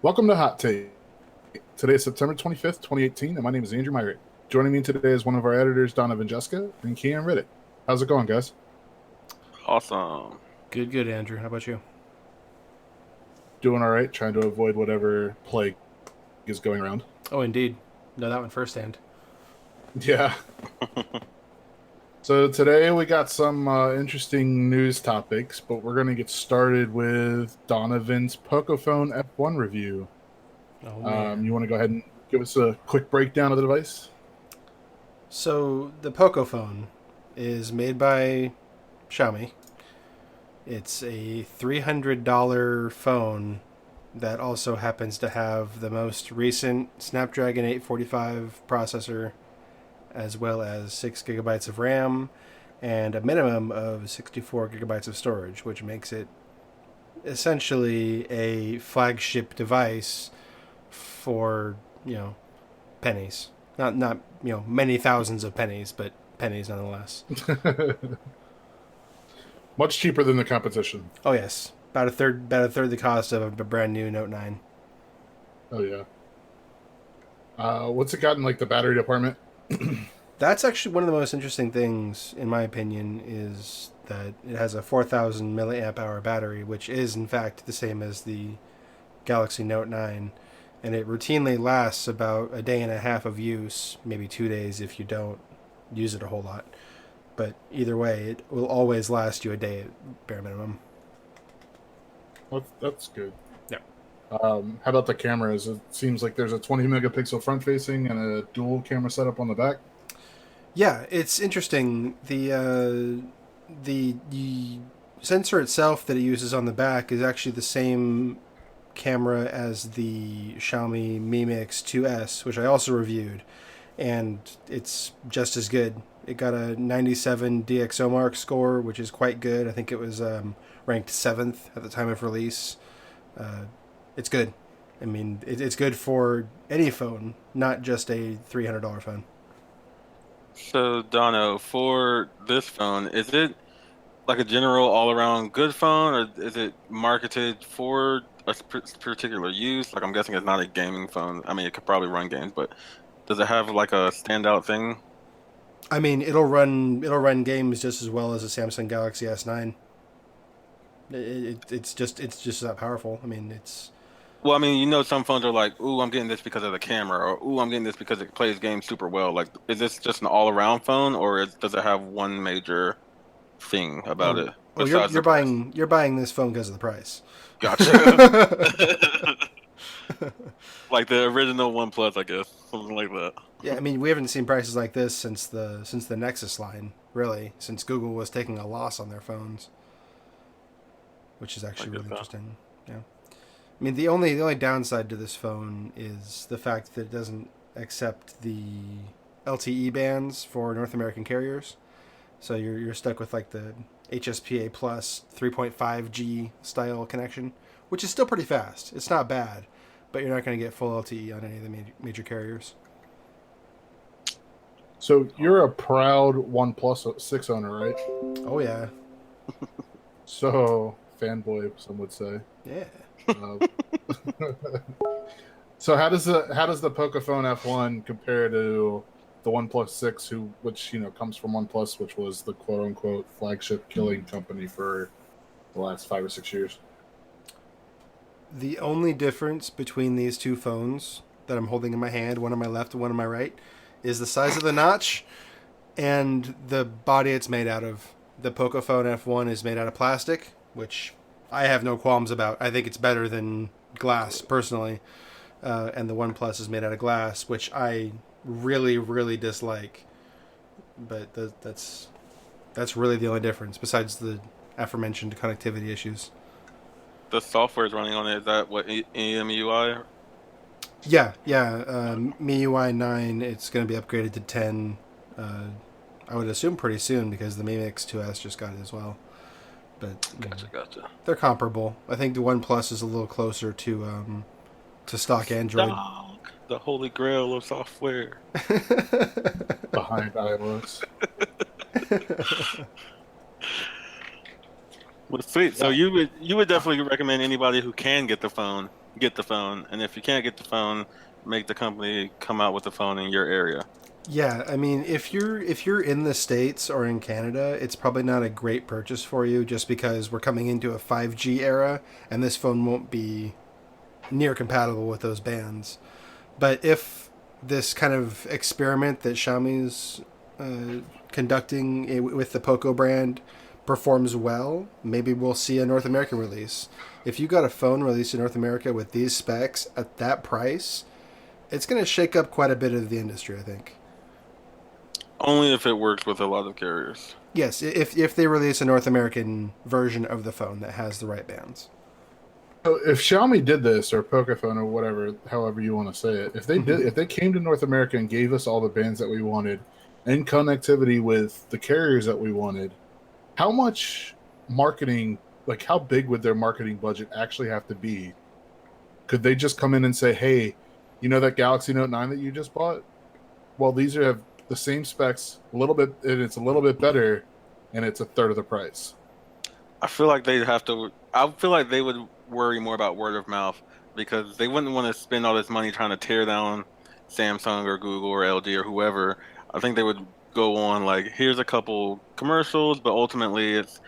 Welcome to Hot Take. Today is September 25th, 2018, and my name is Andrew Myrick. Joining me today is one of our editors, Donna Vanjeska, and Kean Riddick. How's it going, guys? Awesome. Good, Andrew. How about you? Doing all right, trying to avoid whatever plague is going around. Oh, indeed. Know that one firsthand. Yeah. So today we got some interesting news topics, but we're going to get started with Donovan's Pocophone F1 review. Oh, man. You want to go ahead and give us a quick breakdown of the device? So, the Pocophone is made by Xiaomi. It's a $300 phone that also happens to have the most recent Snapdragon 845 processor, as well as 6 gigabytes of RAM and a minimum of 64 gigabytes of storage, which makes it essentially a flagship device for, pennies. Not many thousands of pennies, but pennies nonetheless. Much cheaper than the competition. Oh yes, about a third the cost of a brand new Note 9. Oh yeah. What's it got in like the battery department? That's actually one of the most interesting things, in my opinion, is that it has a 4,000 milliamp hour battery, which is in fact the same as the Galaxy Note 9, and it routinely lasts about a day and a half of use, maybe 2 days if you don't use it a whole lot. But either way, it will always last you a day at bare minimum. That's good. Yeah. How about the cameras? It seems like there's a 20 megapixel front facing and a dual camera setup on the back. Yeah, it's interesting. The sensor itself that it uses on the back is actually the same camera as the Xiaomi Mi Mix 2S, which I also reviewed, and it's just as good. It got a 97 DxOMark score, which is quite good. I think it was ranked 7th at the time of release. It's good. I mean, it's good for any phone, not just a $300 phone. So, Dono, for this phone, is it like a general all-around good phone, or is it marketed for a particular use? Like, I'm guessing it's not a gaming phone. I mean, it could probably run games, but does it have like a standout thing? I mean, it'll run games just as well as a Samsung Galaxy S9. It's just that powerful. I mean, it's Well, I mean, some phones are like, "Ooh, I'm getting this because of the camera," or "Ooh, I'm getting this because it plays games super well." Like, is this just an all-around phone, or does it have one major thing about oh it oh you're besides you're the price? buying this phone because of the price. Gotcha. Like the original OnePlus, I guess, something like that. Yeah, I mean, we haven't seen prices like this since the Nexus line, really, since Google was taking a loss on their phones, which is I actually guess really so. interesting. Yeah. I mean, the only downside to this phone is the fact that it doesn't accept the LTE bands for North American carriers. So you're stuck with like the HSPA plus 3.5G style connection, which is still pretty fast. It's not bad, but you're not going to get full LTE on any of the major carriers. So you're a proud OnePlus 6 owner, right? Oh yeah, So fanboy, some would say. yeah. Uh, so how does the Pocophone F1 compare to the OnePlus 6, which comes from OnePlus, which was the quote unquote flagship killing company for the last 5 or 6 years? The only difference between these two phones that I'm holding in my hand, one on my left and one on my right, is the size of the notch and the body it's made out of. The Pocophone F1 is made out of plastic, which I have no qualms about. I think it's better than glass, personally. And the OnePlus is made out of glass, which I really, really dislike. But that's really the only difference, besides the aforementioned connectivity issues. The software is running on it. Is that what EMUI? Yeah. MIUI 9, it's going to be upgraded to 10. I would assume pretty soon because the Mi Mix 2S just got it as well. But Gotcha. they're comparable. I think the OnePlus is a little closer to stock Android. Dog, the holy grail of software. Behind iOS. Well, sweet. So you would definitely recommend anybody who can get the phone get the phone, and if you can't get the phone, make the company come out with the phone in your area. Yeah, I mean, if you're in the States or in Canada, it's probably not a great purchase for you just because we're coming into a 5G era and this phone won't be near compatible with those bands. But if this kind of experiment that Xiaomi's conducting with the Poco brand performs well, maybe we'll see a North American release. If you got a phone released in North America with these specs at that price, it's going to shake up quite a bit of the industry, I think. Only if it works with a lot of carriers. Yes, if they release a North American version of the phone that has the right bands. So if Xiaomi did this, or Pocophone, or whatever, however you want to say it, if they did, if they came to North America and gave us all the bands that we wanted and connectivity with the carriers that we wanted, how much marketing, like how big would their marketing budget actually have to be? Could they just come in and say, "Hey, you know that Galaxy Note 9 that you just bought? Well, these have the same specs, a little bit, and it's a little bit better, and it's a third of the price." I feel like they'd have to. I feel like they would worry more about word of mouth because they wouldn't want to spend all this money trying to tear down Samsung or Google or LG or whoever. I think they would go on like, here's a couple commercials, but ultimately it's,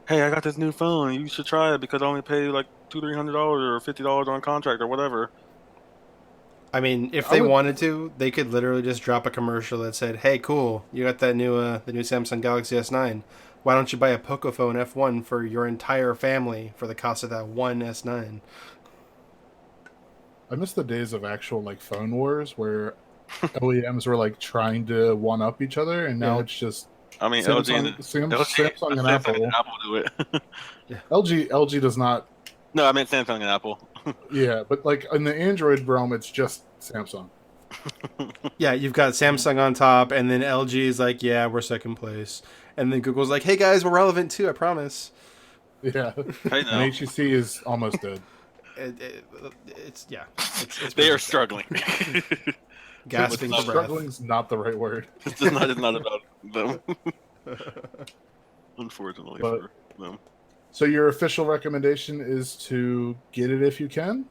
hey, I got this new phone, you should try it because I only pay like $200-300 or $50 on contract or whatever. I mean, if they wanted to, they could literally just drop a commercial that said, "Hey, cool, you got that new the new Samsung Galaxy S9. Why don't you buy a Pocophone F1 for your entire family for the cost of that one S9?" I miss the days of actual like phone wars where OEMs were like trying to one up each other, and now it's just. I mean, Samsung, Samsung and Apple. Apple do it. Yeah. LG does not. No, I meant Samsung and Apple. Yeah, but like in the Android realm, it's just Samsung. Yeah, you've got Samsung on top, and then LG is like, "Yeah, we're second place," and then Google's like, "Hey guys, we're relevant too, I promise." Yeah, I know. and HTC is almost dead. It's They are struggling. Gasping for breath. Struggling's not the right word. It's not about them. Unfortunately for them. So your official recommendation is to get it if you can?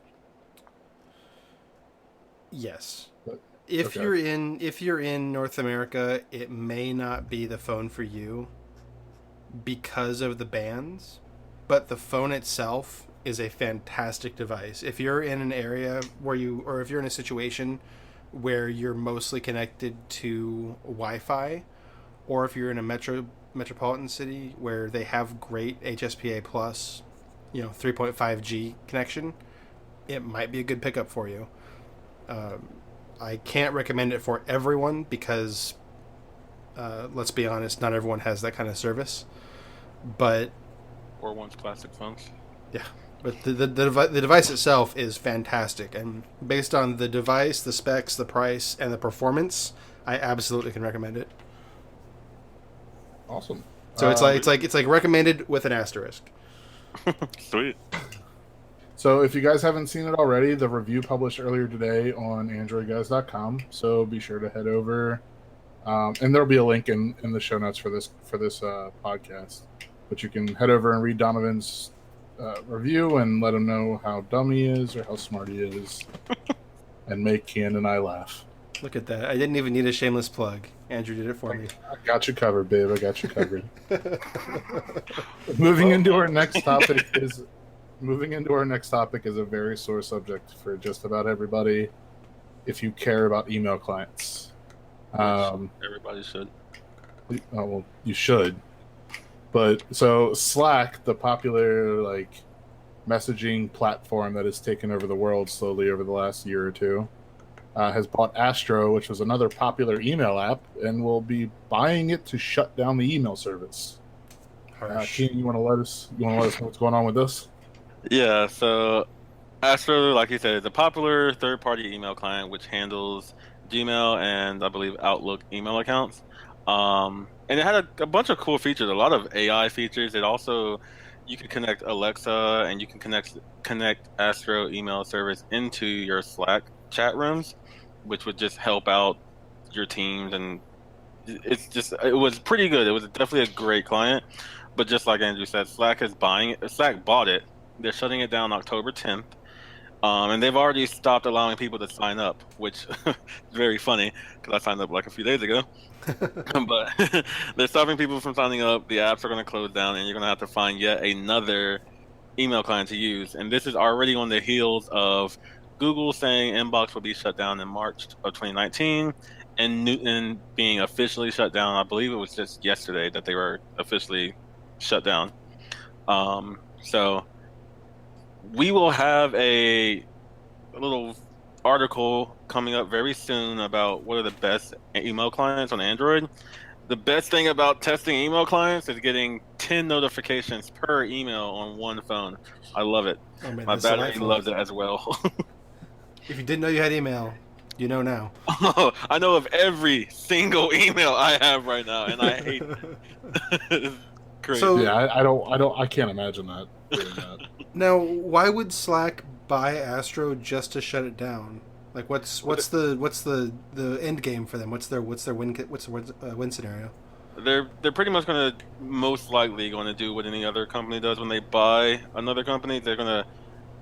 Yes. But, if you're in North America, it may not be the phone for you because of the bands, but the phone itself is a fantastic device. If you're in an area or if you're in a situation where you're mostly connected to Wi-Fi, or if you're in a metropolitan city where they have great HSPA plus, 3.5G connection, it might be a good pickup for you. I can't recommend it for everyone because, let's be honest, not everyone has that kind of service. But or wants plastic phones. Yeah, but the device itself is fantastic, and based on the device, the specs, the price, and the performance, I absolutely can recommend it. Awesome. So it's like recommended with an asterisk. Sweet. So if you guys haven't seen it already, the review published earlier today on AndroidGuys.com. So be sure to head over, and there'll be a link in the show notes for this podcast. But you can head over and read Donovan's review and let him know how dumb he is or how smart he is, and make Ken and I laugh. Look at that! I didn't even need a shameless plug. Andrew did it for me. I got you covered, babe. I got you covered. Moving into our next topic is a very sore subject for just about everybody. If you care about email clients, everybody should. Oh, well, you should. But so Slack, the popular messaging platform that has taken over the world slowly over the last year or two, has bought Astro, which was another popular email app, and will be buying it to shut down the email service. Keen, you want to let us know what's going on with this? Yeah, so Astro, like you said, is a popular third-party email client which handles Gmail and I believe Outlook email accounts. And it had a bunch of cool features, a lot of AI features. It also, you can connect Alexa and you can connect Astro email service into your Slack chat rooms, which would just help out your teams. And it was pretty good. It was definitely a great client. But just like Andrew said, Slack bought it. They're shutting it down October 10th. And they've already stopped allowing people to sign up, which is very funny because I signed up like a few days ago. But they're stopping people from signing up. The apps are going to close down, and you're going to have to find yet another email client to use. And this is already on the heels of Google saying Inbox will be shut down in March of 2019, and Newton being officially shut down. I believe it was just yesterday that they were officially shut down. So we will have a little article coming up very soon about what are the best email clients on Android. The best thing about testing email clients is getting 10 notifications per email on one phone. I love it. Oh, man, My that's battery delightful. loves it as well. If you didn't know you had email, you know now. I know of every single email I have right now, and I hate it. It's crazy. So- Yeah, I can't imagine that. Doing that. Now, why would Slack buy Astro just to shut it down? Like, what's the end game for them? What's their win scenario? They're pretty much going to most likely going to do what any other company does when they buy another company. They're going to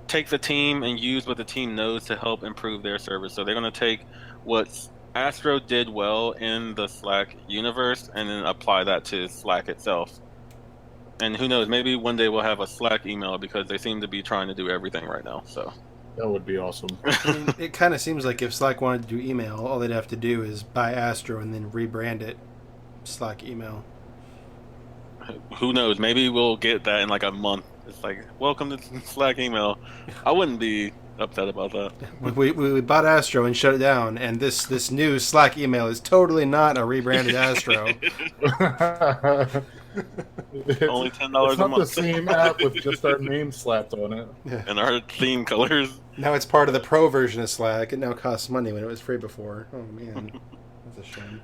take the team and use what the team knows to help improve their service. So they're going to take what Astro did well in the Slack universe and then apply that to Slack itself. And who knows, maybe one day we'll have a Slack email because they seem to be trying to do everything right now. So That would be awesome. I mean, it kind of seems like if Slack wanted to do email, all they'd have to do is buy Astro and then rebrand it Slack email. who knows, maybe we'll get that in like a month. It's like, welcome to Slack email. I wouldn't be upset about that. We bought Astro and shut it down, and this new Slack email is totally not a rebranded Astro. Only $10 It's a not the month. same app with just our name slapped on it. And our theme colors. Now it's part of the pro version of Slack. It now costs money when it was free before. Oh man, that's a shame.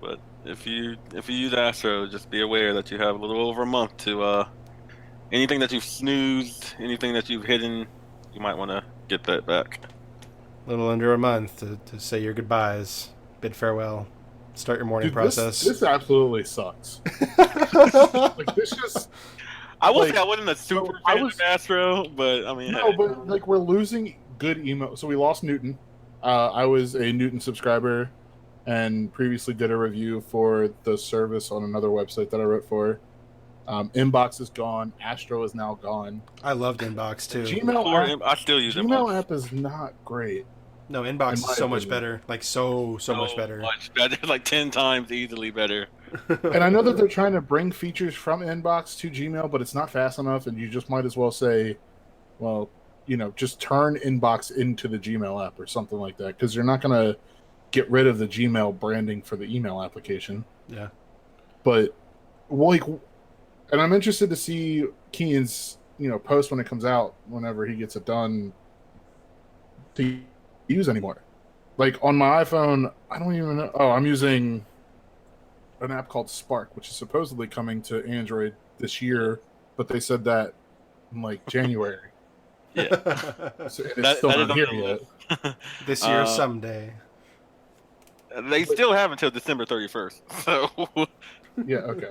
But if you use Astro, just be aware that you have a little over a month to anything that you've snoozed, anything that you've hidden, you might want to get that back. A little under a month to say your goodbyes, bid farewell, start your mourning Dude, process. This absolutely sucks. Like this just I will Like, say I wasn't a super I fan was- of Astro, but I mean, no, hey. but like we're losing good email. So we lost Newton. I was a Newton subscriber and previously did a review for the service on another website that I wrote for. Inbox is gone. Astro is now gone. I loved Inbox too. Gmail I still use it. Gmail app is not great. No, Inbox in is my so much opinion. better. Like so much better. Much better, like 10 times easily better. And I know that they're trying to bring features from Inbox to Gmail, but it's not fast enough, and you just might as well say, well, just turn Inbox into the Gmail app or something like that, because you're not going to get rid of the Gmail branding for the email application. Yeah. But, like, and I'm interested to see Keenan's, post when it comes out, whenever he gets it done, to use anymore. Like, on my iPhone, I don't even know. Oh, I'm using an app called Spark, which is supposedly coming to Android this year, but they said that in like January. Yeah. So it's That- still that is not on here the yet. list. This year, Uh, someday. They still have until December 31st. So Yeah, okay.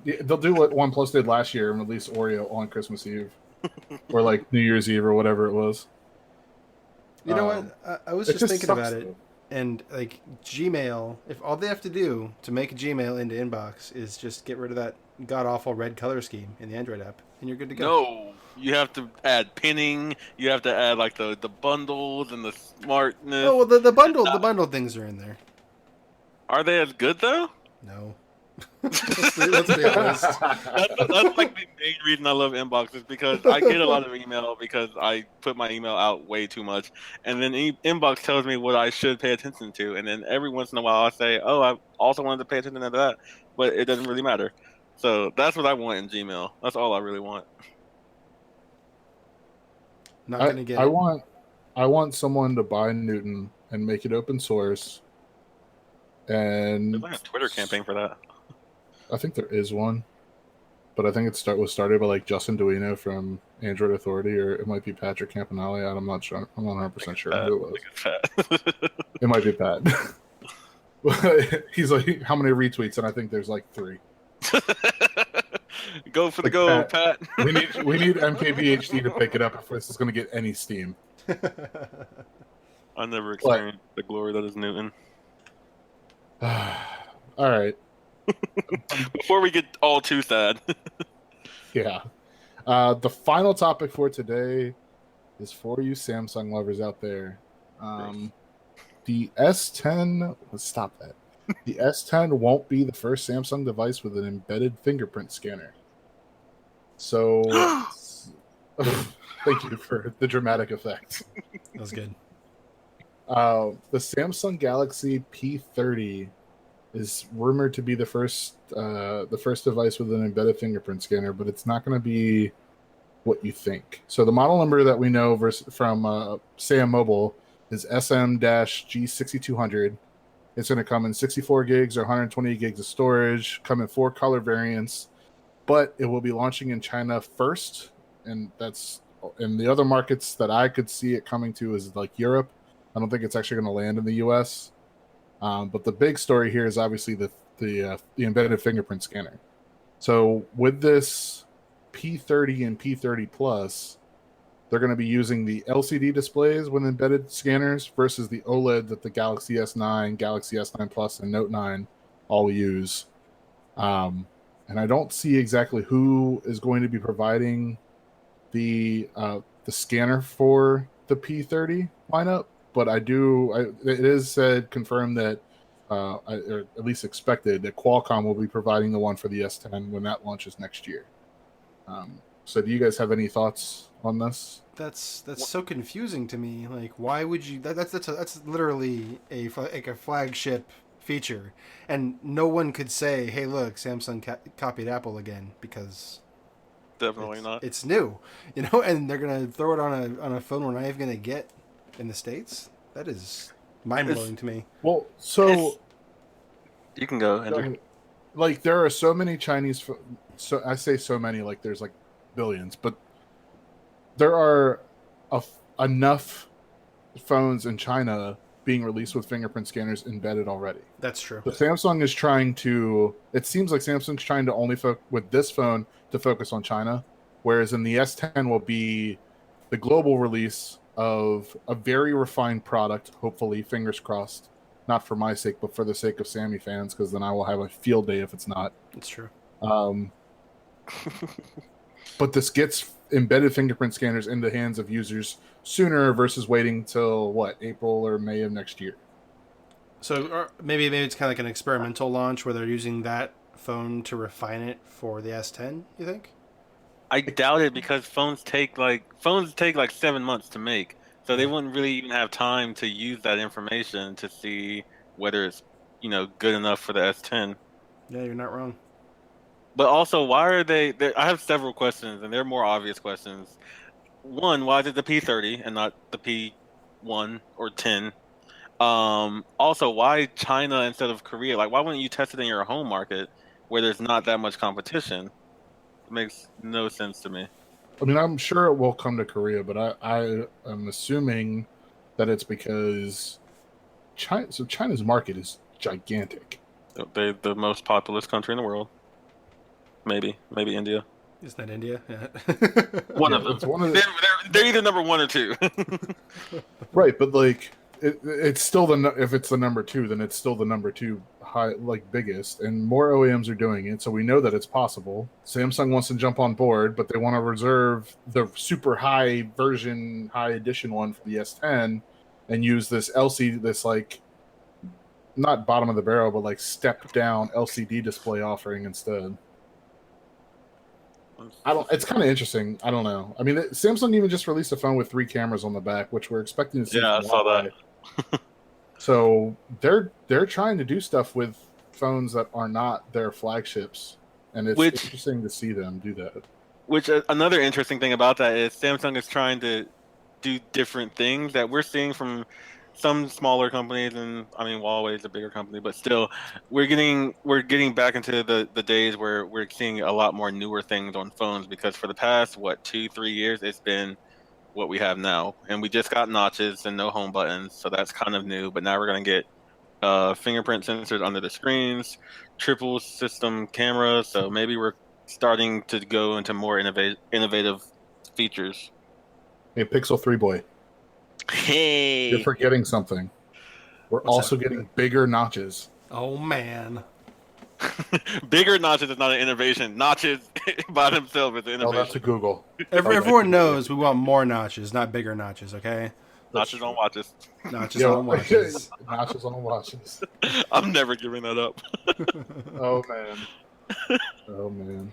Yeah, they'll do what OnePlus did last year and release Oreo on Christmas Eve, or like New Year's Eve or whatever it was. You know Um, what? I was It just thinking sucks, about it. though. And like Gmail, if all they have to do to make a Gmail into Inbox is just get rid of that god awful red color scheme in the Android app, and you're good to go. no, you have to add pinning. You have to add like the bundles and the smartness. Oh well, the bundle things are in there. Are they as good though? No. Let's be honest. That's like the main reason I love Inbox is because I get a lot of email because I put my email out way too much, and then Inbox tells me what I should pay attention to, and then every once in a while I say, "Oh, I also wanted to pay attention to that," but it doesn't really matter. So that's what I want in Gmail. That's all I really want. Not gonna get I it. want someone to buy Newton and make it open source. And There's like a Twitter campaign for that. I think there is one, but I think it was started by like Justin Duino from Android Authority, or it might be Patrick Campanelli. I'm not sure. I'm not 100% sure who it was. It might be Pat. He's like, how many retweets? And I think there's like 3. Go for the Like, gold, Pat. we need MKBHD to pick it up if this is going to get any steam. I never experienced the glory that is Newton. All right. Before we get all too sad. Yeah. The final topic for today is for you Samsung lovers out there. The S10, let's stop that. The S10 won't be the first Samsung device with an embedded fingerprint scanner. So, thank you for the dramatic effect. That was good. The Samsung Galaxy P30 is rumored to be the first device with an embedded fingerprint scanner, but it's not going to be what you think. So the model number that we know from Sam Mobile is SM-G6200. It's going to come in 64 gigs or 120 gigs of storage, come in 4 color variants, but it will be launching in China first, and that's in the other markets that I could see it coming to is like Europe. I don't think it's actually going to land in the US. But the big story here is obviously the embedded fingerprint scanner. So with this P30 and P30 Plus, they're going to be using the LCD displays with embedded scanners versus the OLED that the Galaxy S9, Galaxy S9 Plus, and Note 9 all use. And I don't see exactly who is going to be providing the scanner for the P30 lineup, but it is said, confirmed that, or at least expected, that Qualcomm will be providing the one for the S10 when that launches next year. So do you guys have any thoughts on this? That's so confusing to me. Like, why would you? That's literally a flagship feature, and no one could say, "Hey, look, Samsung copied Apple again," because definitely not. It's new, and they're gonna throw it on a phone we're not even gonna get in the States. That is mind blowing to me. Well, so you can go, Andrew. Like, there are so many Chinese. So I say so many, like there's like billions, but there are enough phones in China being released with fingerprint scanners embedded already. That's true. But Samsung is trying to. It seems like Samsung's trying to only with this phone to focus on China, whereas in the S10 will be the global release of a very refined product. Hopefully, fingers crossed. Not for my sake, but for the sake of Sammy fans, because then I will have a field day if it's not. It's true. But this gets embedded fingerprint scanners in the hands of users sooner versus waiting till April or May of next year. So maybe it's kind of like an experimental launch where they're using that phone to refine it for the S10. You think? I doubt it, because phones take like 7 months to make, so they wouldn't really even have time to use that information to see whether it's good enough for the S10. Yeah, you're not wrong. But also, why are they? I have several questions, and they're more obvious questions. One, why is it the P30 and not the P1 or 10? Also, why China instead of Korea? Like, why wouldn't you test it in your home market where there's not that much competition? It makes no sense to me. I mean, I'm sure it will come to Korea, but I am assuming that it's because China's market is gigantic. They're the most populous country in the world. Maybe India. Isn't that India? Yeah. One of them. They're either number 1 or 2. Right, but like it's still if it's the number 2, then it's still the number 2 biggest, and more OEMs are doing it, so we know that it's possible. Samsung wants to jump on board, but they want to reserve the super high version, high edition one for the S10, and use this LCD, this like not bottom of the barrel, but like step down LCD display offering instead. It's kind of interesting. I don't know. I mean, Samsung even just released a phone with 3 cameras on the back, which we're expecting to see. Yeah, I saw that. So they're trying to do stuff with phones that are not their flagships, and it's interesting to see them do that. Which another interesting thing about that is Samsung is trying to do different things that we're seeing from some smaller companies, and I mean Huawei is a bigger company, but still, we're getting back into the days where we're seeing a lot more newer things on phones, because for the past 2-3 years it's been what we have now, and we just got notches and no home buttons, so that's kind of new. But now we're gonna get fingerprint sensors under the screens, triple system camera, so maybe we're starting to go into more innovative features. Hey, Pixel 3 boy, Hey, you're forgetting something. We're What's also that? getting bigger notches. Oh man. bigger notches is not an innovation. Notches by themselves is an Tell that to innovation. Google. Everyone knows we want more notches, not bigger notches. Okay. Notches on watches. Notches Yo, on watches. notches on watches. I'm never giving that up. Oh man. Oh man.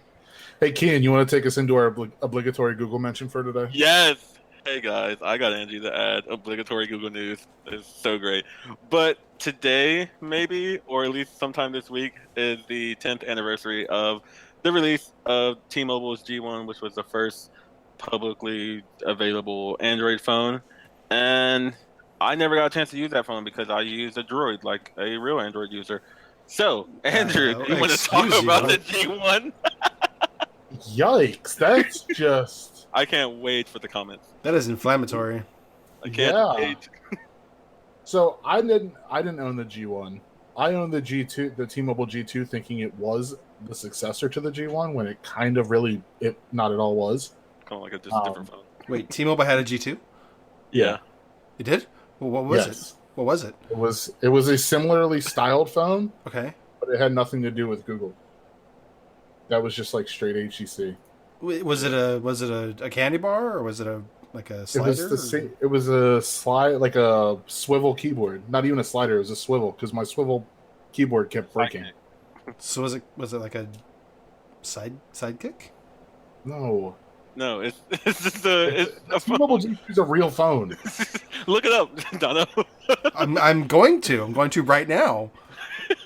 Hey, Kian, you want to take us into our obligatory Google mention for today? Yes. Hey guys, I got Angie to add obligatory Google News. It's so great. But today, maybe, or at least sometime this week, is the 10th anniversary of the release of T-Mobile's G1, which was the first publicly available Android phone. And I never got a chance to use that phone because I used a Droid, like a real Android user. So, Andrew, do you want to talk excuse about you. the G1? Yikes! That's just I can't wait for the comments. That is inflammatory. I can't Yeah. wait. so. I didn't own the G1. I owned the G2, the T-Mobile G2, thinking it was the successor to the G1 when it kind of really it not at all was. Kind of like just a different phone. Wait, T-Mobile had a G2? Yeah. It did? Well, what was Yes. it? What was it? It was a similarly styled phone, Okay. but it had nothing to do with Google. That was just like straight HTC. Was it a candy bar or was it a slider? It was a slide, like a swivel keyboard. Not even a slider. It was a swivel because my swivel keyboard kept breaking. So was it like a sidekick? No, No, it's just a T-Mobile phone. G2 is a real phone. Look it up, Dono. I'm going to right now.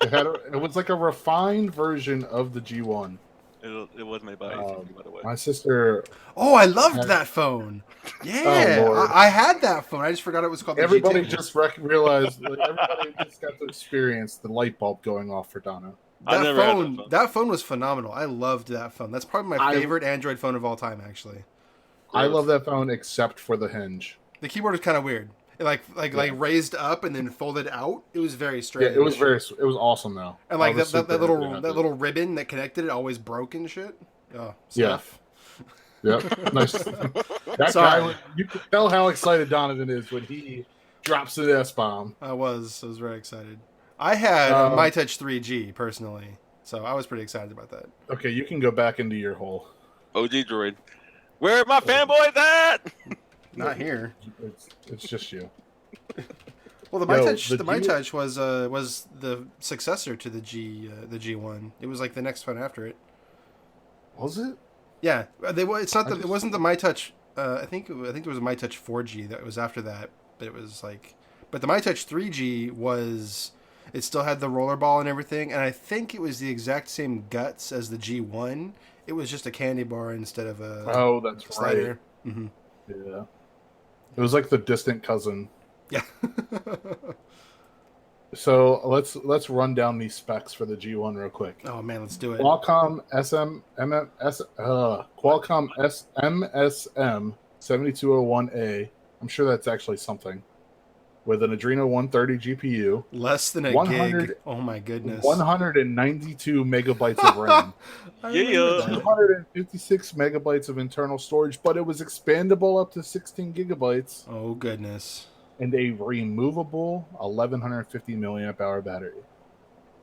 It was like a refined version of the G1. It was made by AT&T, by the way. My sister. Oh, I loved that phone. Yeah, Oh, Lord. I had that phone. I just forgot it was called the Everybody G2. just realized. Like, everybody just got to experience the light bulb going off for Donna. I never had that phone. That phone was phenomenal. I loved that phone. That's probably my favorite Android phone of all time, actually. I love that phone except for the hinge. The keyboard was kind of weird. It like raised up and then folded out. It was very Yeah, strange. it was awesome though. And like that little ribbon that connected it always broke and shit. Oh, stuff. Yep. Nice. That Sorry. guy, you can tell how excited Donovan is when he drops the S-bomb. I was very excited. I had a MyTouch 3G personally, so I was pretty excited about that. Okay, you can go back into your hole. OG Droid. Where are my fanboys at? Not here. It's just you. Well, the MyTouch was the successor to the G1. It was like the next phone after it. Was it? Yeah, it wasn't the MyTouch. I think there was a MyTouch 4G that was after that, but it was like, but the MyTouch 3G was. It still had the rollerball and everything, and I think it was the exact same guts as the G1. It was just a candy bar instead of a That's slider. right. Mm-hmm. Yeah. It was like the distant cousin. Yeah. So let's run down these specs for the G1 real quick. Oh man, let's do it. Qualcomm SMSM 7201A. I'm sure that's actually something. With an Adreno 130 GPU. Less than a gig. Oh my goodness. 192 megabytes of RAM. Yeah. 256 megabytes of internal storage, but it was expandable up to 16 gigabytes. Oh goodness. And a removable 1150 milliamp hour battery.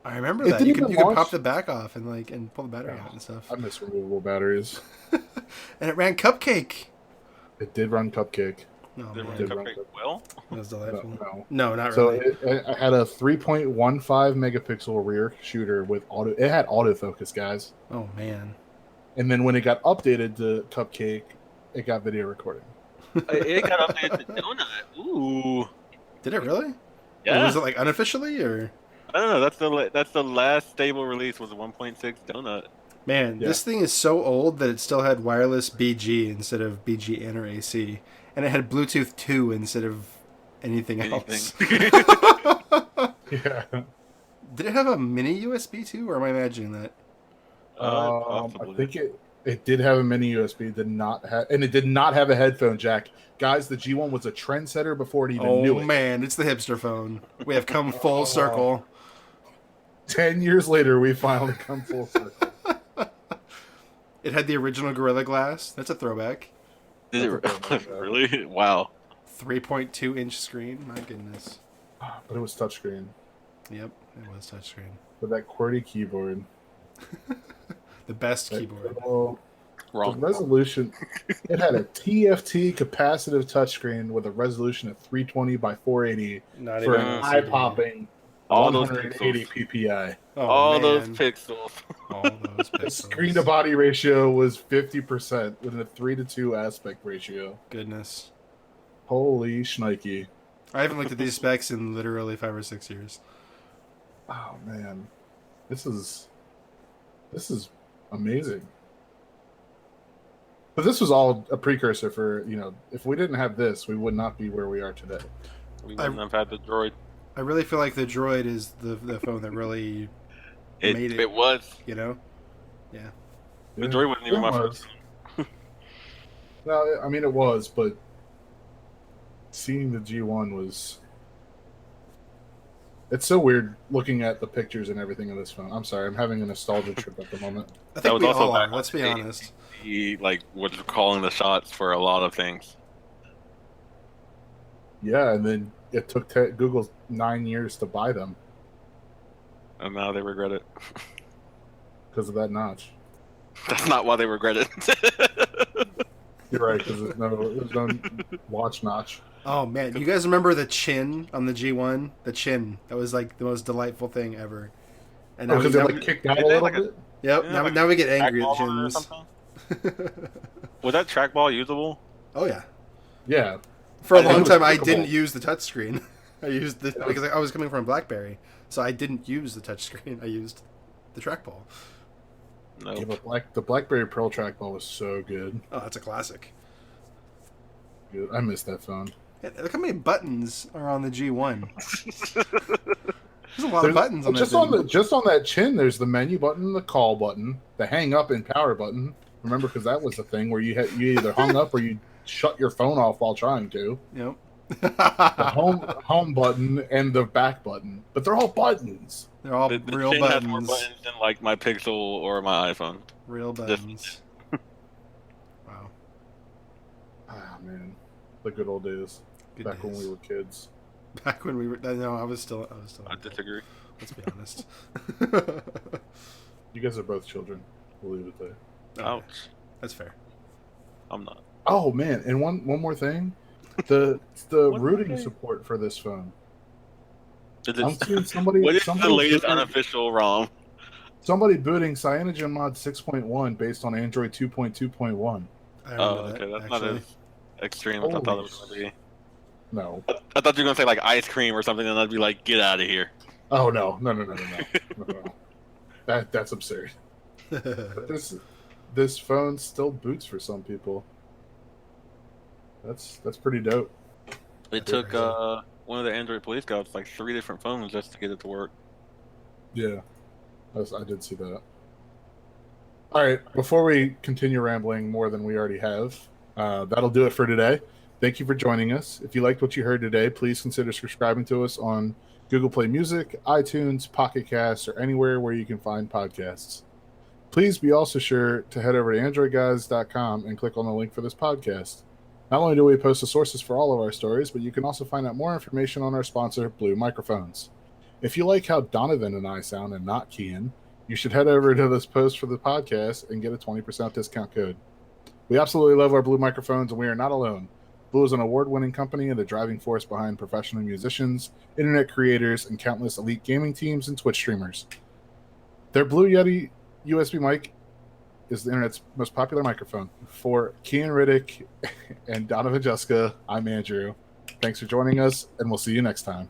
I remember that. You could pop the back off and pull the battery out and stuff. I miss removable batteries. And it ran Cupcake. It did run Cupcake. No, Did man. it run Cupcake well? That was delightful. No, not so really. it had a 3.15 megapixel rear shooter with it had autofocus, guys. Oh man. And then when it got updated to Cupcake, it got video recording. It got updated to Donut. Ooh. Did it really? Yeah. Or was it like unofficially or? I don't know. That's the last stable release was a 1.6 Donut. Man, this thing is so old that it still had wireless BG instead of BGN or AC, and it had Bluetooth 2 instead of anything else. Yeah. Did it have a mini USB too, or am I imagining that? I think it did have a mini USB. It did not have a headphone jack. Guys, the G1 was a trendsetter before it even knew it. Oh man, it's the hipster phone. We have come full circle. 10 years later, we finally come full circle. It had the original Gorilla Glass. That's a throwback. Did it really? Wow. 3.2 inch screen. My goodness. But it was touchscreen. Yep, it was touchscreen. With that QWERTY keyboard. The best keyboard. Wrong. The resolution. It had a TFT capacitive touchscreen with a resolution of 320 by 480 Not for even an LCD. eye-popping All those 180 pixels. ppi. Oh, All those man. pixels. All those The pixels. screen to body ratio was 50% with a 3:2 aspect ratio. Goodness. Holy shnikey. I haven't looked at these specs in literally 5 or 6 years. Oh man. This is amazing. But this was all a precursor for, if we didn't have this, we would not be where we are today. We wouldn't have had the Droid. I really feel like the Droid is the phone that really made it. It was. You know? Yeah. The Droid wasn't even It my was. first. No, I mean it was, but seeing the G1 was... It's so weird looking at the pictures and everything of this phone. I'm sorry, I'm having a nostalgia trip at the moment. I think was we also all are. back Let's on be the honest. He was calling the shots for a lot of things. Yeah, and then it took Google 9 years to buy them And now they regret it. because of that notch. That's not why they regret it. You're right, because there's no watch notch. Oh man, you guys remember the chin on the G1? The chin. That was like the most delightful thing ever. And now, Because we, it now like we- kicked out a Is it little like a- bit? yep, Yeah, now, like now we get angry at Trackball on it or chins. something? Was that trackball usable? Oh yeah. Yeah. For a I think long it was time, I clickable. didn't use the touchscreen. I used because I was coming from BlackBerry, so I didn't use the touchscreen. I used the trackball. No. Yeah, but the BlackBerry Pearl trackball was so good. Oh, that's a classic. Good. I missed that phone. Yeah, look how many buttons are on the G1. There's a lot of buttons on that thing. Just on that chin, there's the menu button, the call button, the hang up and power button. Remember, because that was the thing where you either hung up or you shut your phone off while trying to. Yep. The home button and the back button, but they're all buttons. They're all The real chin has more buttons. buttons than like my Pixel or my iPhone. Real buttons. Wow. Ah man, the good old days. Good Back when days. we were kids. Back when we were. No, I was still. I disagree. Let's be honest. You guys are both children. We'll leave it there. Okay, Ouch. that's fair. I'm not. Oh man, and one more thing, the One more rooting thing. support for this phone. Is I'm it, seeing somebody. what is the somebody latest booting- unofficial ROM? Somebody booting CyanogenMod 6.1 based on Android 2.2.1. I remember Oh, that, okay. That's actually. not as extreme as I thought it Holy was going to be. No. I thought you were going to say like ice cream or something, and I'd be like, get out of here. Oh no. No. That's absurd. But this phone still boots for some people. That's pretty dope. It That's took crazy. one of the Android police guys like 3 different phones just to get it to work. Yeah, I did see that. All right, before we continue rambling more than we already have, that'll do it for today. Thank you for joining us. If you liked what you heard today, please consider subscribing to us on Google Play Music, iTunes, Pocket Casts, or anywhere where you can find podcasts. Please be also sure to head over to AndroidGuys.com and click on the link for this podcast. Not only do we post the sources for all of our stories, but you can also find out more information on our sponsor, Blue Microphones. If you like how Donovan and I sound and not Kian, you should head over to this post for the podcast and get a 20% discount code. We absolutely love our Blue Microphones, and we are not alone. Blue is an award-winning company and the driving force behind professional musicians, internet creators, and countless elite gaming teams and Twitch streamers. Their Blue Yeti USB mic is the internet's most popular microphone. For Kian Riddick and Donovan Jessica, I'm Andrew. Thanks for joining us, and we'll see you next time.